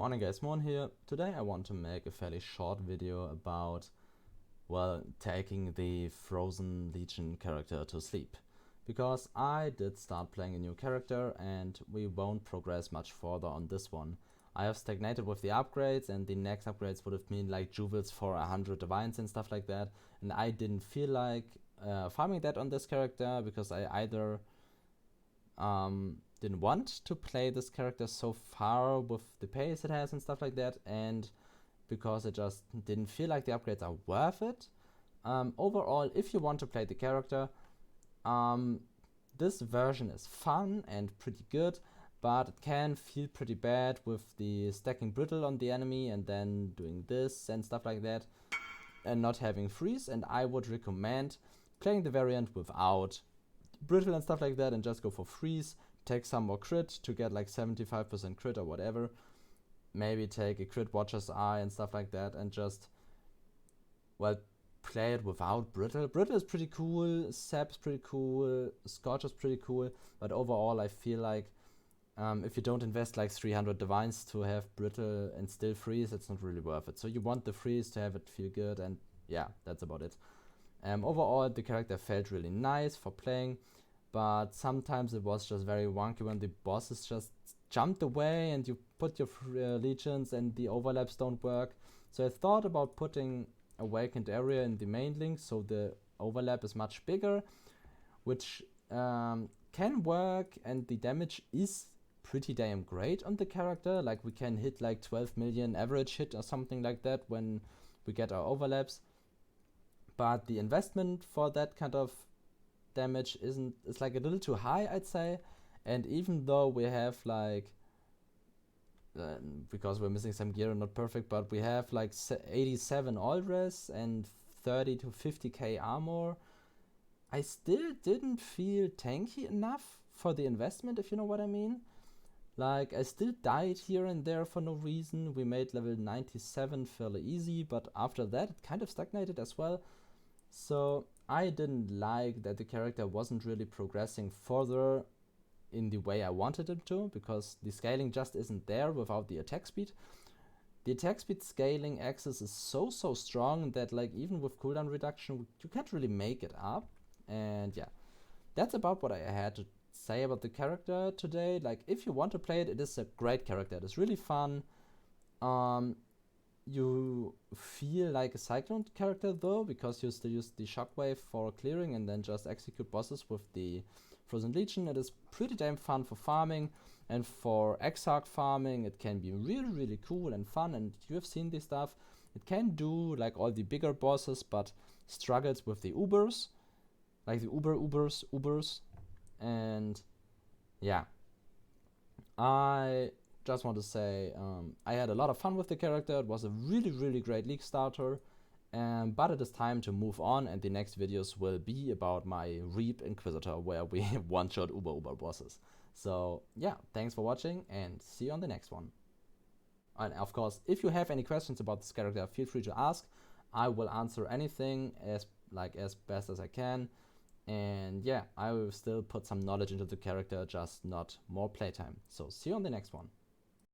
Morning guys, Moorhuhn here. Today I want to make a fairly short video about, well, taking the Frozen Legion character to sleep. Because I did start playing a new character and we won't progress much further on this one. I have stagnated with the upgrades, and the next upgrades would have been like jewels for 100 divines and stuff like that. And I didn't feel like farming that on this character because I either didn't want to play this character so far with the pace it has and stuff like that, and because I just didn't feel like the upgrades are worth it. Overall, if you want to play the character, this version is fun and pretty good, but it can feel pretty bad with the stacking brittle on the enemy and then doing this and stuff like that and not having freeze, and I would recommend playing the variant without brittle and stuff like that and just go for freeze, take some more crit to get like 75% crit or whatever, maybe take a crit watcher's eye and stuff like that and just, well, play it without brittle. Brittle is pretty cool, sap's pretty cool, scorch is pretty cool, but overall I feel like if you don't invest like 300 divines to have brittle and still freeze, it's not really worth it. So you want the freeze to have it feel good, and yeah, that's about it. Overall, the character felt really nice for playing, but sometimes it was just very wonky when the bosses just jumped away and you put your legions and the overlaps don't work. So I thought about putting Awakened Area in the main link so the overlap is much bigger, which can work, and the damage is pretty damn great on the character. Like, we can hit like 12 million average hit or something like that when we get our overlaps. But the investment for that kind of damage is like a little too high, I'd say. And even though we have like, because we're missing some gear and not perfect, but we have like 87 all res and 30 to 50k armor, I still didn't feel tanky enough for the investment, if you know what I mean. Like, I still died here and there for no reason. We made level 97 fairly easy, but after that it kind of stagnated as well. So I didn't like that the character wasn't really progressing further in the way I wanted him to, because the scaling just isn't there without the attack speed. The attack speed scaling axis is so strong that, like, even with cooldown reduction you can't really make it up. And yeah, that's about what I had to say about the character today. Like, if you want to play it, it is a great character. It is really fun. You feel like a Cyclone character though, because you still use the shockwave for clearing and then just execute bosses with the Frozen Legion. It is pretty damn fun for farming, and for Exarch farming it can be really cool and fun, and you have seen this stuff. It can do like all the bigger bosses, but struggles with the Ubers, like the Ubers, and yeah. I just want to say I had a lot of fun with the character. It was a really great league starter, but it is time to move on, and the next videos will be about my Reap Inquisitor, where we one-shot uber bosses. So yeah, thanks for watching and see you on the next one. And of course, if you have any questions about this character, feel free to ask. I will answer anything as best as I can. And yeah, I will still put some knowledge into the character, just not more playtime. So see you on the next one.